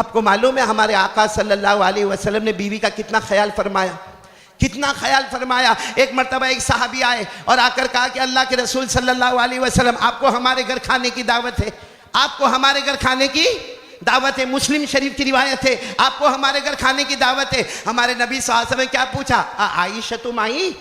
आपको मालूम है हमारे आका सल्लल्लाहु अलैहि वसल्लम ने बीवी का कितना ख्याल फरमाया, कितना ख्याल फरमाया। एक मर्तबा एक साहबी आए और आकर कहा कि अल्लाह के रसूल सल्लल्लाहु अलैहि वसल्लम, आपको हमारे घर खाने की दावत है, आपको हमारे घर खाने की दावत है। मुस्लिम शरीफ की रिवायत है, आपको हमारे घर खाने की दावत है। हमारे नबी सल्लल्लाहु अलैहि वसल्लम ने क्या पूछा, आयशा तुम आई,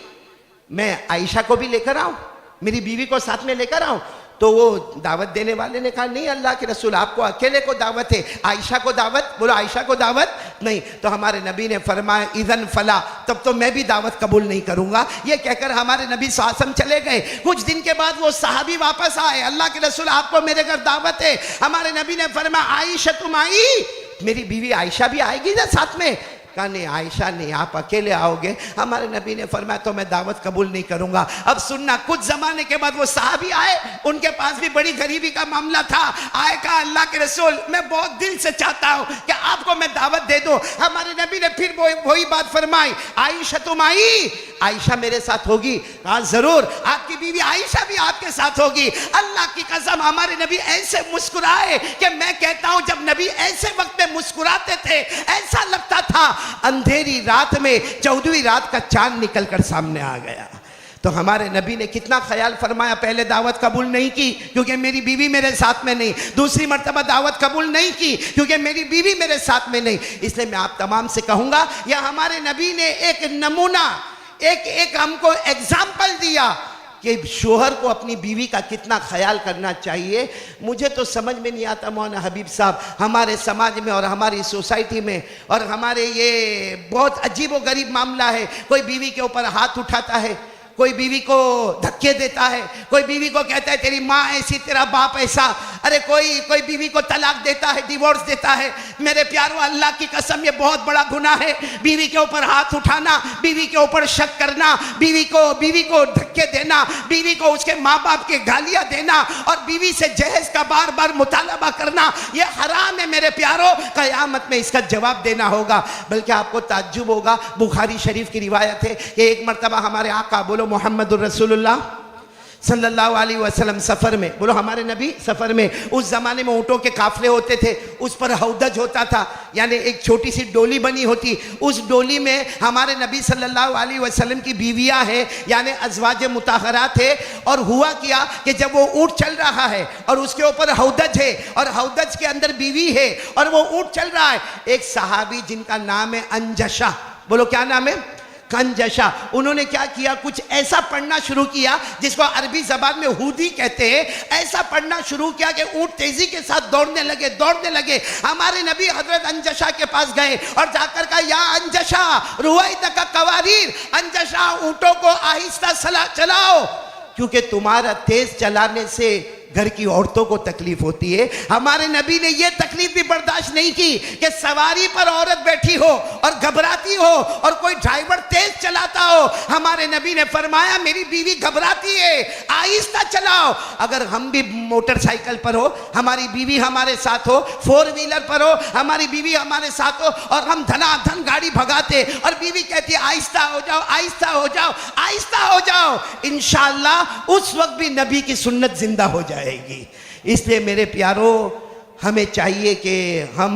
मैं आयशा को भी लेकर आऊं, मेरी बीवी को साथ में लेकर आऊं? तो वो दावत देने वाले ने कहा नहीं अल्लाह के रसूल, आपको अकेले को दावत है, आयशा को दावत, बोलो आयशा को दावत नहीं। तो हमारे नबी ने फरमाया इज़न फला, तब तो मैं भी दावत कबूल नहीं करूंगा। ये कहकर हमारे नबी सल्लल्लाहु अलैहि वसल्लम चले गए। कुछ दिन के बाद वो सहाबी वापस आए, अल्लाह के रसूल आपको मेरे घर दावत है। हमारे नबी ने फरमाया आयशा तुम आई, मेरी बीवी आयशा भी आएगी ना साथ में? कहा नहीं आयशा नहीं, आप अकेले आओगे। हमारे नबी ने फरमाया तो मैं दावत कबूल नहीं करूंगा। अब सुनना, कुछ जमाने के बाद वो साहबी आए, उनके पास भी बड़ी गरीबी का मामला था। आए कहा अल्लाह के रसूल मैं बहुत दिल से चाहता हूं कि आपको मैं दावत दे दूं। हमारे नबी ने फिर वही बात फरमाई, आयशा तुम आई, आयशा मेरे साथ होगी? कहा जरूर, आपकी बीवी आयशा भी आपके साथ होगी। अल्लाह की कसम हमारे नबी ऐसे मुस्कुराए कि मैं कहता हूं जब नबी ऐसे वक्त में मुस्कुराते थे ऐसा लगता था अंधेरी रात में 14वीं रात का चांद निकलकर सामने आ गया। तो हमारे नबी ने कितना ख्याल फरमाया। पहले दावत कबूल नहीं की क्योंकि मेरी बीवी मेरे साथ में नहीं, दूसरी मर्तबा दावत कबूल नहीं की क्योंकि मेरी बीवी मेरे साथ में नहीं। इसलिए मैं आप तमाम से कहूंगा, यह हमारे नबी ने एक नमूना, एक हमको एग्जाम्पल दिया कि शोहर को अपनी बीवी का कितना ख्याल करना चाहिए। मुझे तो समझ में नहीं आता मौलाना हबीब साहब, हमारे समाज में और हमारी सोसाइटी में और हमारे ये बहुत अजीब व गरीब मामला है। कोई बीवी के ऊपर हाथ उठाता है, कोई बीवी को धक्के देता है, कोई बीवी को कहता है तेरी माँ ऐसी तेरा बाप ऐसा, अरे कोई बीवी को तलाक देता है, डिवोर्स देता है। मेरे प्यारों अल्लाह की कसम ये बहुत बड़ा गुनाह है। बीवी के ऊपर हाथ उठाना, बीवी के ऊपर शक करना, बीवी को धक्के देना, बीवी को उसके माँ बाप के गालियां देना और बीवी से जहेज का बार बार मुतालबा करना, ये हराम है मेरे प्यारों। क़यामत में इसका जवाब देना होगा। बल्कि आपको ताज्जुब होगा, बुखारी शरीफ की रिवायत है कि एक मरतबा हमारे आका, बोलो मोहम्मदुर रसूलुल्लाह सल्लल्लाहु अलैहि वसल्लम सफ़र में, बोलो हमारे नबी सफ़र में, उस ज़माने में ऊँटों के काफ़िले होते थे, उस पर हौदज होता था, यानी एक छोटी सी डोली बनी होती। उस डोली में हमारे नबी सल्लल्लाहु अलैहि वसल्लम की बीवियाँ हैं, यानी अज़वाज मुताहरात है। और हुआ क्या कि जब वो ऊँट चल रहा है और उसके ऊपर हौदज है और हौदज के अंदर बीवी है और वो ऊँट चल रहा है, एक सहाबी जिनका नाम है अंजशा, बोलो क्या नाम है? कंजशा। उन्होंने क्या किया, कुछ ऐसा पढ़ना शुरू किया जिसको अरबी जबान में हुदी कहते हैं। ऐसा पढ़ना शुरू किया कि ऊंट तेजी के साथ दौड़ने लगे। हमारे नबी हजरत अंजशा के पास गए और जाकर कहा या अंजशा रुवाइदा का कवारीर, अंजशा ऊंटों को आहिस्ता चलाओ क्योंकि तुम्हारा तेज चलाने से घर की औरतों को तकलीफ होती है। हमारे नबी ने यह तकलीफ भी बर्दाश्त नहीं की कि सवारी पर औरत बैठी हो और घबराती हो और कोई ड्राइवर तेज चलाता हो। हमारे नबी ने फरमाया मेरी बीवी घबराती है, आहिस्ता चलाओ। अगर हम भी मोटरसाइकिल पर हो, हमारी बीवी हमारे साथ हो, 4 व्हीलर पर हो, हमारी बीवी हमारे साथ हो और हम धनाधन गाड़ी भगाते और बीवी कहती है आहिस्ता हो जाओ, आहिस्ता हो जाओ, आहिस्ता हो जाओ, इंशाअल्लाह उस वक्त भी नबी की सुन्नत जिंदा हो जाएगी। इसलिए मेरे प्यारों हमें चाहिए कि हम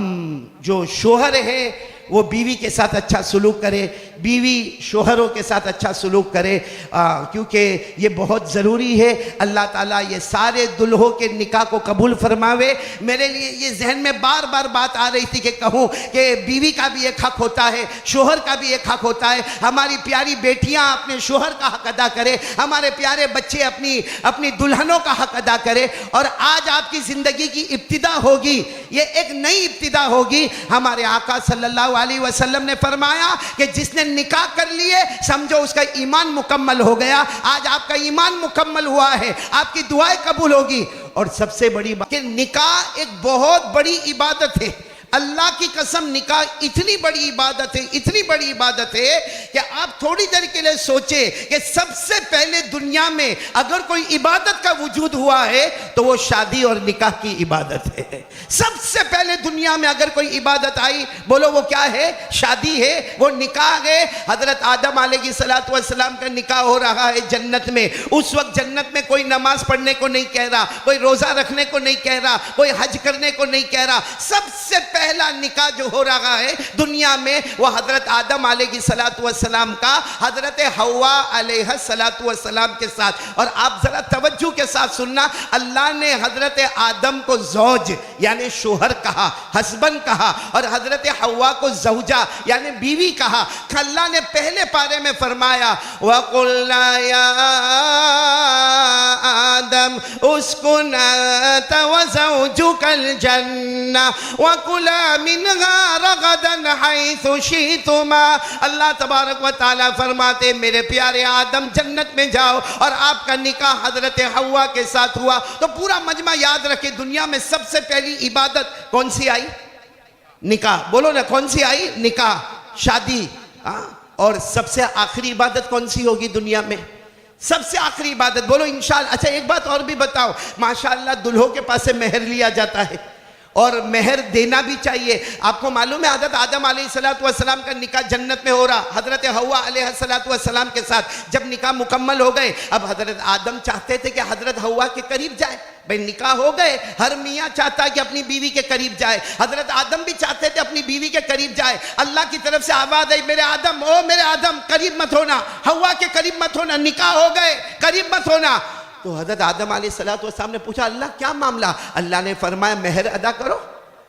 जो शोहर है वो बीवी के साथ अच्छा सलूक करे, बीवी शोहरों के साथ अच्छा सलूक करे, क्योंकि ये बहुत ज़रूरी है। अल्लाह ताला ये सारे दुल्हों के निकाह को कबूल फरमावे। मेरे लिए ये जहन में बार बार बात आ रही थी कि कहूँ कि बीवी का भी एक हक होता है, शोहर का भी एक हक होता है। हमारी प्यारी बेटियाँ अपने शोहर का हक अदा करें, हमारे प्यारे बच्चे अपनी दुल्हनों का हक अदा करें। और आज आपकी ज़िंदगी की इब्तिदा होगी, ये एक नई इब्तिदा होगी। हमारे आका सल्लल्लाहु अलैहि वसल्लम ने फरमाया कि जिसने निकाह कर लिए समझो उसका ईमान मुकम्मल हो गया। आज आपका ईमान मुकम्मल हुआ है, आपकी दुआएं कबूल होगी। और सबसे बड़ी बात कि निकाह एक बहुत बड़ी इबादत है। अल्लाह की कसम निकाह इतनी बड़ी इबादत है, इतनी बड़ी इबादत है कि आप थोड़ी देर के लिए सोचे कि सबसे पहले दुनिया में अगर कोई इबादत का वजूद हुआ है तो वो शादी और निकाह की इबादत है। सबसे पहले दुनिया में अगर कोई इबादत आई, बोलो वो क्या है? शादी है, वो निकाह है। हजरत आदम अलैहिस्सलातु वस्सलाम का निकाह हो रहा है जन्नत में। उस वक्त जन्नत में कोई नमाज पढ़ने को नहीं कह रहा, कोई रोजा रखने को नहीं कह रहा, कोई हज करने को नहीं कह रहा। सबसे पहला निकाह जो हो रहा है दुनिया में वो हजरत आदम अलैहिस्सलातु वस्सलाम का हजरत हव्वा अलैहिस्सलातु वस्सलाम के साथ। और आप जरा तवज्जो के साथ सुनना, अल्लाह ने हजरत आदम को ज़ौज यानी शोहर कहा, हस्बैंड कहा, और हजरत हव्वा को ज़ौजा यानी बीवी कहा। अल्लाह ने पहले पारे में फरमाया वकुल्ना या आदम उस्कुन अंत व ज़ौजुकल जन्ना वकुला मिनहा रगदन हैसु शितुमा। अल्लाह तबारक व तआला फरमाते मेरे प्यारे आदम जन्नत में जाओ, और आपका निकाह हजरत हव्वा के साथ हुआ। तो पूरा मजमा याद रखे, दुनिया में सबसे पहली इबादत कौन सी आई? निकाह। बोलो ना, कौन सी आई? निकाह, शादी। और सबसे आखिरी इबादत कौन सी होगी दुनिया में? सबसे आखिरी इबादत बोलो इंशाअल्लाह। अच्छा एक बात और भी बताओ, माशाअल्लाह दुल्हों के पास से मेहर लिया जाता है और मेहर देना भी चाहिए। आपको मालूम है हजरत आदम अलैहिस्सलातु वस्सलाम का निकाह जन्नत में हो रहा, हजरत हव्वा अलैहिस्सलातु वस्सलाम के साथ जब निकाह मुकम्मल हो गए, अब हजरत आदम चाहते थे कि हजरत हव्वा के करीब जाए। भाई निकाह हो गए, हर मियाँ चाहता है कि अपनी बीवी के करीब जाए, हजरत आदम भी चाहते थे अपनी बीवी के करीब जाए। अल्लाह की तरफ से आवाज आई मेरे आदम, ओ मेरे आदम करीब मत होना, हव्वा के करीब मत होना, निकाह हो गए करीब मत होना। तो हजरत आदम अलैहिस्सलातु वस्सलाम ने पूछा अल्लाह क्या मामला? अल्लाह ने फरमाया मेहर अदा करो,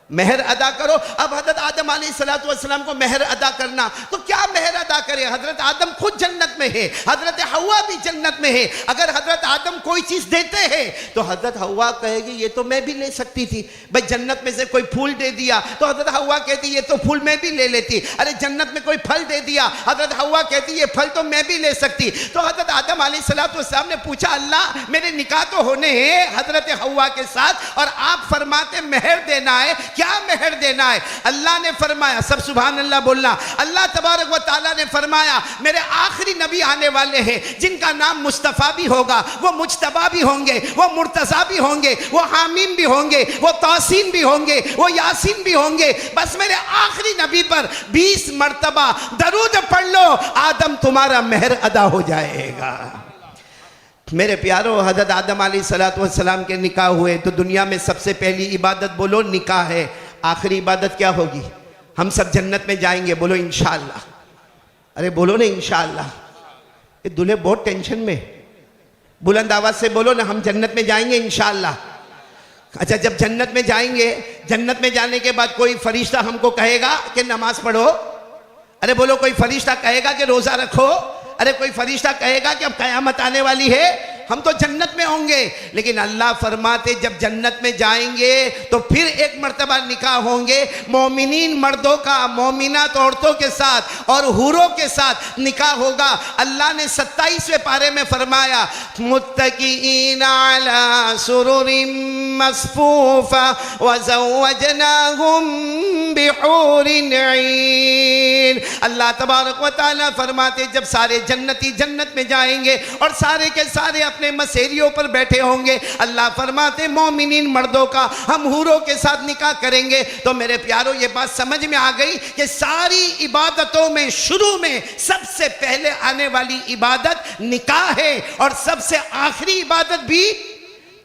मेहर अदा करो। अब हजरत आदम अलैहिस्सलातु वस्सलाम को मेहर अदा करना, तो क्या मेहर अदा करे? हजरत आदम खुद जन्नत में है, हजरत हव्वा भी जन्नत में है। अगर हजरत आदम कोई चीज देते हैं तो हजरत हव्वा कहेगी ये तो मैं भी ले सकती थी। भाई जन्नत में से कोई फूल दे दिया तो हजरत हव्वा कहती ये तो फूल मैं भी ले लेती। अरे जन्नत में कोई फल दे दिया, हजरत हव्वा कहती ये फल तो मैं भी ले सकती। तो हजरत आदम अलैहिस्सलातु वस्सलाम ने पूछा अल्लाह मेरे निकाह तो होने हैं हजरत हव्वा के साथ और आप फरमाते मेहर देना है, क्या मेहर देना है? अल्लाह ने फरमाया, सब सुभान अल्लाह बोलना, अल्लाह तबारक व तआला ने फरमाया मेरे आखिरी नबी आने वाले हैं जिनका नाम मुस्तफ़ा भी होगा, वो मुज्तबा भी होंगे, वो मुर्तज़ा भी होंगे, वो हामीम भी होंगे, वो तौसीन भी होंगे, वो यासीन भी होंगे। बस मेरे आखिरी नबी पर 20 मरतबा दरूद पढ़ लो, आदम तुम्हारा मेहर अदा हो जाएगा। मेरे प्यारो हजरत आदम अलैहिस्सलातु वस्सलाम के निकाह हुए तो दुनिया में सबसे पहली इबादत बोलो निकाह है। आखिरी इबादत क्या होगी? हम सब जन्नत में जाएंगे, बोलो इंशाअल्लाह। अरे बोलो ना इंशाअल्लाह। ये दूल्हे बहुत टेंशन में, बुलंद आवाज से बोलो ना हम जन्नत में जाएंगे इंशाअल्लाह। अच्छा जब जन्नत में जाएंगे, जन्नत में जाने के बाद कोई फरिश्ता हमको कहेगा कि नमाज पढ़ो? अरे बोलो कोई फरिश्ता कहेगा कि रोजा रखो? अरे कोई फरिश्ता कहेगा कि अब कयामत आने वाली है? हम तो जन्नत में होंगे। लेकिन अल्लाह फरमाते जब जन्नत में जाएंगे तो फिर एक मर्तबा निकाह होंगे मोमिनीन मर्दों का मोमिनात औरतों के साथ और हुरों के साथ निकाह होगा। अल्लाह ने 27वें पारे में फरमाया मुत्तकीना अला सुरुरिम मस्फूफा व ज़व्वजनाहुम बिहूरिन ईन। अल्लाह तबारक व तआला फरमाते जब सारे जन्नती जन्नत में जाएंगे और सारे के सारे अपने मसेरियों पर बैठे होंगे, अल्लाह फरमाते मोमिनीन मर्दों का हम हूरों के साथ निकाह करेंगे। तो मेरे प्यारों ये बात समझ में आ गई कि सारी इबादतों में शुरू में सबसे पहले आने वाली इबादत निकाह है और सबसे आखिरी इबादत भी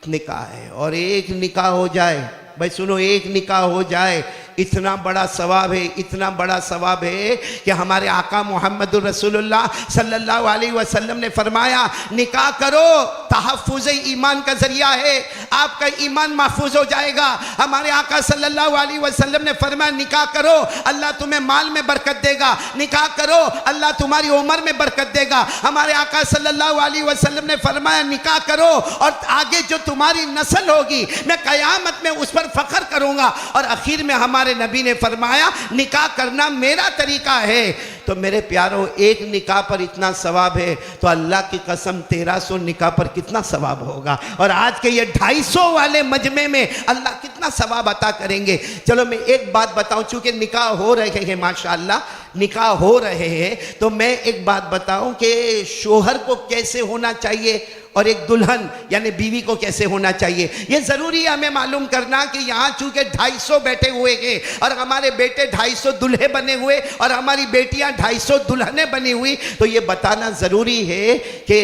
निकाह है। और एक निकाह हो जाए, भाई सुनो, एक निकाह हो जाए इतना बड़ा सवाब है, इतना बड़ा सवाब है कि हमारे आका मोहम्मदुर रसूलुल्लाह सल्लल्लाहु अलैहि वसल्लम ने फरमाया निकाह करो, तहफ़्फ़ुज़ ईमान का जरिया है, आपका ईमान महफूज हो जाएगा। हमारे आका सल्लल्लाहु अलैहि वसल्लम ने फरमाया निकाह करो अल्लाह तुम्हें माल में बरकत देगा, निकाह करो अल्लाह तुम्हारी उम्र में बरकत देगा। हमारे आका सल्लल्लाहु अलैहि वसल्लम ने फरमाया निकाह करो और आगे जो तुम्हारी नस्ल होगी मैं क़यामत में उस पर फ़ख्र करूँगा। और आखिर में हमारे नबी ने फरमाया निकाह करना मेरा तरीका है। तो मेरे प्यारों एक निकाह पर इतना सवाब है तो अल्लाह की कसम 1300 निकाह पर कितना सवाब होगा। और आज के ये 250 वाले मजमे में अल्लाह कितना सवाब अता करेंगे। चलो मैं एक बात बताऊं, चूंकि निकाह हो रहे हैं माशाअल्लाह, निकाह हो रहे हैं, तो मैं एक बात बताऊं कि शोहर को कैसे होना चाहिए और एक दुल्हन यानी बीवी को कैसे होना चाहिए। ये ज़रूरी है हमें मालूम करना कि यहाँ चूँकि 250 बैठे हुए हैं और हमारे बेटे 250 दुल्हे बने हुए और हमारी बेटियाँ 250 दुल्हनें बनी हुई, तो ये बताना ज़रूरी है कि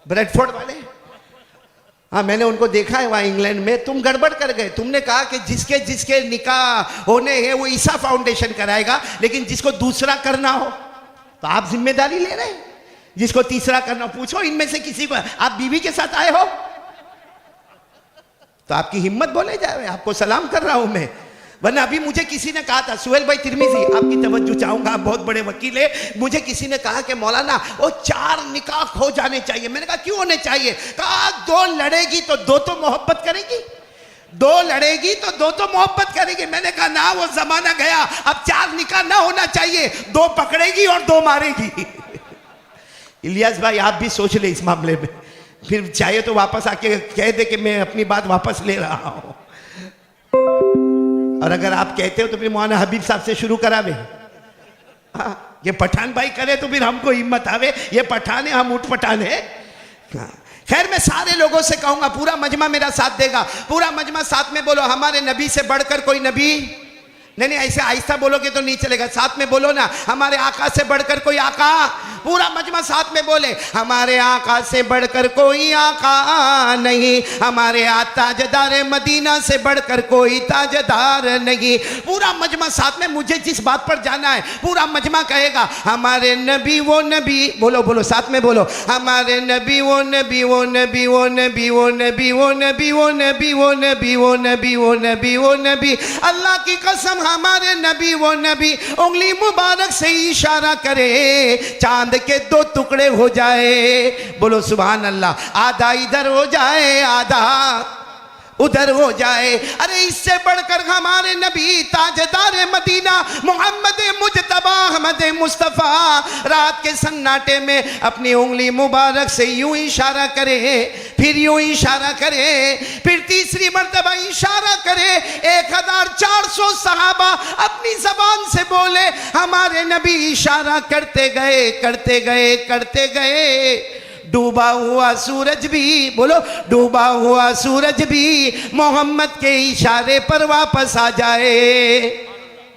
ब्रेडफोर्ड वाले, हाँ, मैंने उनको देखा है वहाँ इंग्लैंड में। तुम गड़बड़ कर गए, तुमने कहा कि जिसके जिसके निकाह होने हैं वो ईसा फाउंडेशन कराएगा, लेकिन जिसको दूसरा करना हो तो आप जिम्मेदारी ले रहे हैं। जिसको तीसरा करना, पूछो इनमें से किसी को, आप बीवी के साथ आए हो तो आपकी हिम्मत बोले जाए, आपको सलाम कर रहा हूं मैं। वरना अभी मुझे किसी ने कहा था, सुहेल भाई तिरमिजी, आपकी तवज्जो चाहूंगा, आप बहुत बड़े वकील है, मुझे किसी ने कहा कि मौलाना वो 4 निकाह हो जाने चाहिए। मैंने कहा क्यों होने चाहिए? कहा 2 लड़ेगी तो 2 तो मोहब्बत करेगी, 2 लड़ेगी तो 2 तो मोहब्बत करेगी। मैंने कहा ना, वो जमाना गया, अब 4 निकाह ना होना चाहिए, 2 पकड़ेगी और 2 मारेगी। इलियास भाई आप भी सोच ले इस मामले में, फिर चाहे तो वापस आके कह दे कि मैं अपनी बात वापस ले रहा हूं। और अगर आप कहते हो तो फिर मौलाना हबीब साहब से शुरू करावे। हाँ, ये पठान भाई करे तो फिर हमको हिम्मत आवे, ये पठान है, हम उठ पठान है। हाँ। खैर, मैं सारे लोगों से कहूंगा, पूरा मजमा मेरा साथ देगा, पूरा मजमा साथ में बोलो, हमारे नबी से बढ़कर कोई नबी नहीं। ऐसे आहिस्ता बोलोगे तो नहीं चलेगा, साथ में बोलो ना, हमारे आका से बढ़कर कोई आका। पूरा मजमा साथ में बोले, हमारे आका से बढ़कर कोई आका नहीं, हमारे ताजदार मदीना से बढ़कर कोई ताजदार नहीं। पूरा मजमा साथ में, मुझे जिस बात पर जाना है पूरा मजमा कहेगा, हमारे नबी वो नबी, बोलो बोलो साथ में बोलो, हमारे नबी वो नबी वो नबी वो नबी वो नबी वो नबी वो नबी वो नबी वो नबी वो नबी वो नबी। अल्लाह की कसम, हमारे नबी वो नबी, उंगली मुबारक से इशारा करे, चांद के 2 टुकड़े हो जाए। बोलो सुभान अल्लाह। आधा इधर हो जाए, आधा उधर हो जाए। अरे इससे बढ़कर हमारे नबी ताजदार मदीना मोहम्मद मुजतबा अहमद मुस्तफ़ा रात के सन्नाटे में अपनी उंगली मुबारक से यूं इशारा करे, फिर यूं इशारा करे, फिर तीसरी मर्तबा इशारा करे। 1400 सहाबा अपनी जबान से बोले, हमारे नबी इशारा करते गए करते गए करते गए। डूबा हुआ सूरज भी, बोलो डूबा हुआ सूरज भी मोहम्मद के इशारे पर वापस आ जाए।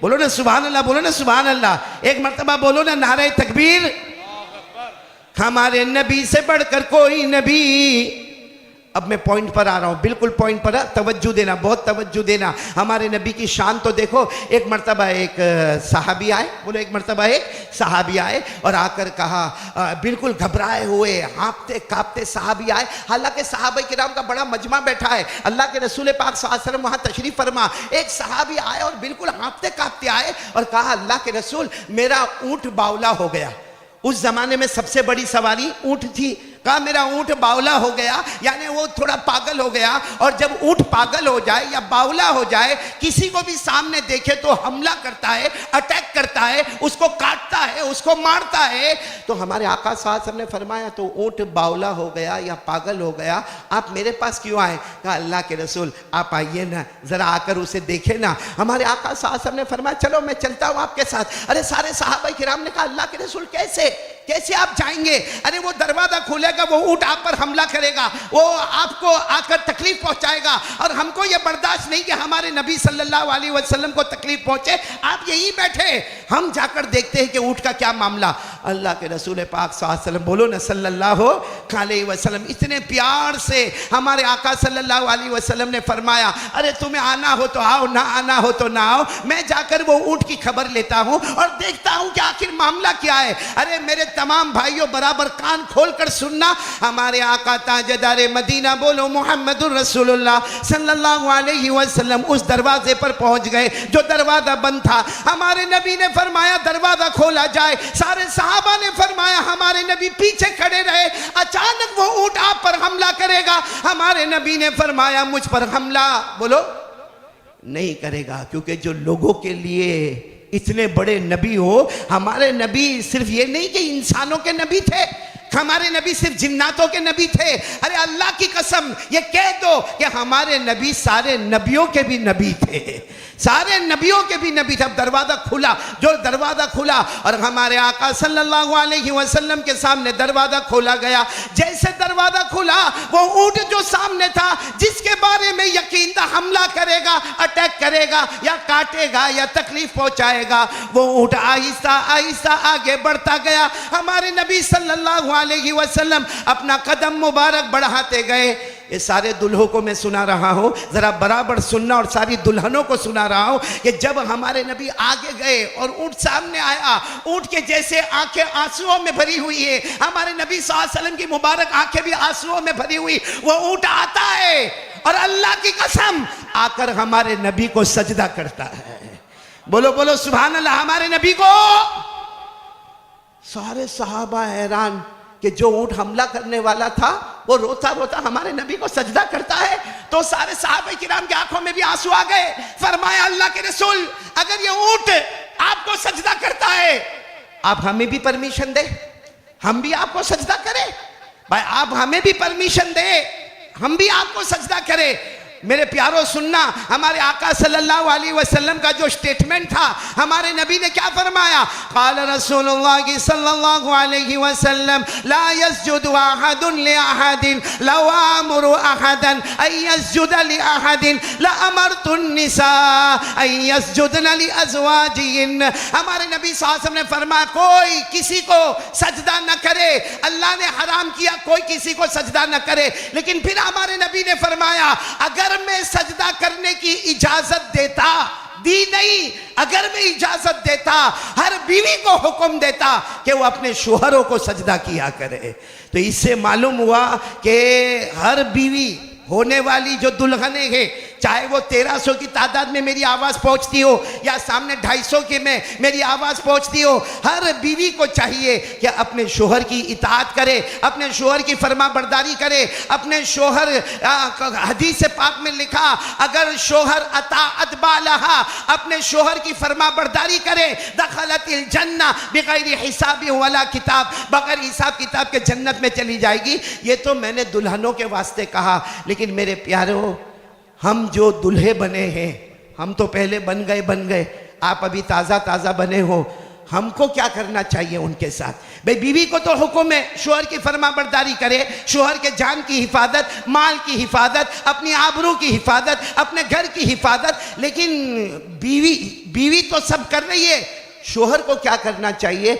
बोलो ना सुभान अल्लाह, बोलो ना सुभान अल्लाह। एक मर्तबा बोलो ना नारे तकबीर। हमारे नबी से बढ़कर कोई नबी। अब मैं पॉइंट पर आ रहा हूं, बिल्कुल पॉइंट पर तवज्जो देना, बहुत तवज्जो देना। हमारे नबी की शान तो देखो। एक मर्तबा एक सहाबी आए, बोलो एक मर्तबा एक सहाबी आए और आकर कहा, बिल्कुल घबराए हुए हाँफते कांपते सहाबी आए। हालांकि सहाबा किराम का बड़ा मजमा बैठा है, अल्लाह के रसूल पाक सल्लल्लाहु अलैहि वसल्लम वहाँ तशरीफ फरमा। एक सहाबी आए और बिल्कुल हाँफते कांपते आए और कहा, अल्लाह के रसूल मेरा ऊँट बावला हो गया। उस जमाने में सबसे बड़ी सवारी ऊँट थी। कहा मेरा ऊँट बावला हो गया, यानी वो थोड़ा पागल हो गया। और जब ऊँट पागल हो जाए या बावला हो जाए, किसी को भी सामने देखे तो हमला करता है, अटैक करता है, उसको काटता है, उसको मारता है। तो हमारे आका साहब ने फरमाया, तो ऊँट बावला हो गया या पागल हो गया, आप मेरे पास क्यों आए? कहा अल्लाह के रसूल आप आइए ना, जरा आकर उसे देखे ना। हमारे आका साहब ने फरमाया, चलो मैं चलता हूँ आपके साथ। अरे सारे सहाबा किराम ने कहा, अल्लाह के रसूल कैसे कैसे आप जाएंगे? अरे वो दरवाजा खोलेगा, वो ऊँट आप पर हमला करेगा, वो आपको आकर तकलीफ पहुंचाएगा, और हमको ये बर्दाश्त नहीं कि हमारे नबी सल्लल्लाहु अलैहि वसल्लम को तकलीफ पहुंचे। आप यहीं बैठे, हम जाकर देखते हैं कि ऊँट का क्या मामला। अल्लाह के रसूल पाक सल्लल्लाहु अलैहि वसल्लम, बोलो ना सल्लल्लाहु अलैहि वसल्लम, इतने प्यार से हमारे आका सल्लल्लाहु अलैहि वसल्लम ने फरमाया, अरे तुम्हें आना हो तो आओ, ना आना हो तो ना आओ, मैं जाकर वो ऊँट की खबर लेता हूँ और देखता हूँ कि आखिर मामला क्या है। अरे मेरे तमाम भाइयों बराबर कान खोलकर सुनना, हमारे आका ताजदार मदीना, बोलो मुहम्मदुर रसूलुल्लाह सल्लल्लाहु अलैहि वसल्लम उस दरवाजे पर पहुंच गए जो दरवाजा बंद था। हमारे नबी ने फरमाया दरवाजा खोला जाए। सारे सहाबा ने फरमाया, हमारे नबी पीछे खड़े रहे। अचानक वो ऊँट आप पर हमला करेगा। हमारे नबी ने फरमाया, मुझ पर हमला बोलो नहीं करेगा, क्योंकि जो लोगों के लिए इतने बड़े नबी हो, हमारे नबी सिर्फ ये नहीं कि इंसानों के नबी थे, हमारे नबी सिर्फ जिन्नातों के नबी थे। अरे अल्लाह की कसम ये कह दो कि हमारे नबी सारे नबियों के भी नबी थे, सारे नबियों के भी नबी थे। अब दरवाज़ा खुला, जो दरवाज़ा खुला और हमारे आका सल्लल्लाहु अलैहि वसल्लम के सामने दरवाज़ा खोला गया। जैसे दरवाज़ा खुला, वो ऊँट जो सामने था, जिसके बारे में यकीन था हमला करेगा, अटैक करेगा या काटेगा या तकलीफ पहुँचाएगा, वो ऊँट आहिस्ता आहिस्ता आगे बढ़ता गया। हमारे नबी सल्लल्लाहु अलैहि वसल्लम अपना कदम मुबारक बढ़ाते गए। ये सारे दुल्हों को मैं सुना रहा हूँ, ज़रा बराबर सुनना, और सारी दुल्हनों को सुना रहा हूँ कि जब हमारे नबी आगे गए और ऊँट सामने आया, ऊँट के जैसे आंखें आंसुओं में भरी हुई है, हमारे नबी सल्लल्लाहु अलैहि वसल्लम की मुबारक आंखें भी आंसुओं में भरी हुई, वो ऊँट आता है और अल्लाह की कसम आकर हमारे नबी को सजदा करता है। बोलो बोलो सुभान अल्लाह। हमारे नबी को सारे सहाबा हैरान कि जो ऊँट हमला करने वाला था वो रोता रोता हमारे नबी को सजदा करता है। तो सारे सहाबा किराम की आंखों में भी आंसू आ गए। फरमाया अल्लाह के रसूल, अगर ये ऊँट आपको सजदा करता है, आप हमें भी परमिशन दे, हम भी आपको सजदा करें। भाई आप हमें भी परमिशन दे, हम भी आपको सजदा करें। मेरे प्यारों सुनना, हमारे आका सल्लल्लाहु अलैहि वसल्लम का जो स्टेटमेंट था, हमारे नबी ने क्या फरमाया? क़ाल रसूलुल्लाह सल्लल्लाहु अलैहि वसल्लम ला यस्जुदु अहदुन लि अहदिन लौ आमुरु अहदन अन यस्जुद लि अहदिन ला अमरतु निसा अन यस्जुदन लि अज़वाजिहिन। हमारे नबी सल्लल्लाहु अलैहि वसल्लम ने फरमाया कोई किसी को सजदा न करे, अल्लाह ने हराम किया कोई किसी को सजदा न करे। लेकिन फिर हमारे नबी ने फरमाया अगर मैं सजदा करने की इजाजत देता, दी नहीं, अगर मैं इजाजत देता, हर बीवी को हुक्म देता कि वो अपने शोहरों को सजदा किया करे, तो इससे मालूम हुआ कि हर बीवी होने वाली जो दुल्हनें हैं, चाहे वो 1300 की तादाद में मेरी आवाज़ पहुंचती हो या सामने 250 के में मेरी आवाज़ पहुंचती हो, हर बीवी को चाहिए कि अपने शोहर की इताअत करे, अपने शोहर की फरमा बरदारी करे। अपने शोहर, हदीस पाक में लिखा, अगर शोहर अताअत बालहा, अपने शोहर की फरमा बरदारी करे, दखलतिल जन्ना बिगैर हिसाब वला किताब, बगैर हिसाब किताब के जन्नत में चली जाएगी। ये तो मैंने दुल्हनों के वास्ते कहा, लेकिन मेरे प्यारों, हम जो दुल्हे बने हैं, हम तो पहले बन गए, आप अभी ताज़ा ताज़ा बने हो, हमको क्या करना चाहिए उनके साथ? भाई बीवी को तो हुक्म है शोहर की फरमा बरदारी करे, शोहर के जान की हिफाजत, माल की हिफाजत, अपनी आबरू की हिफाजत, अपने घर की हिफाजत। लेकिन बीवी तो सब कर रही है, शोहर को क्या करना चाहिए?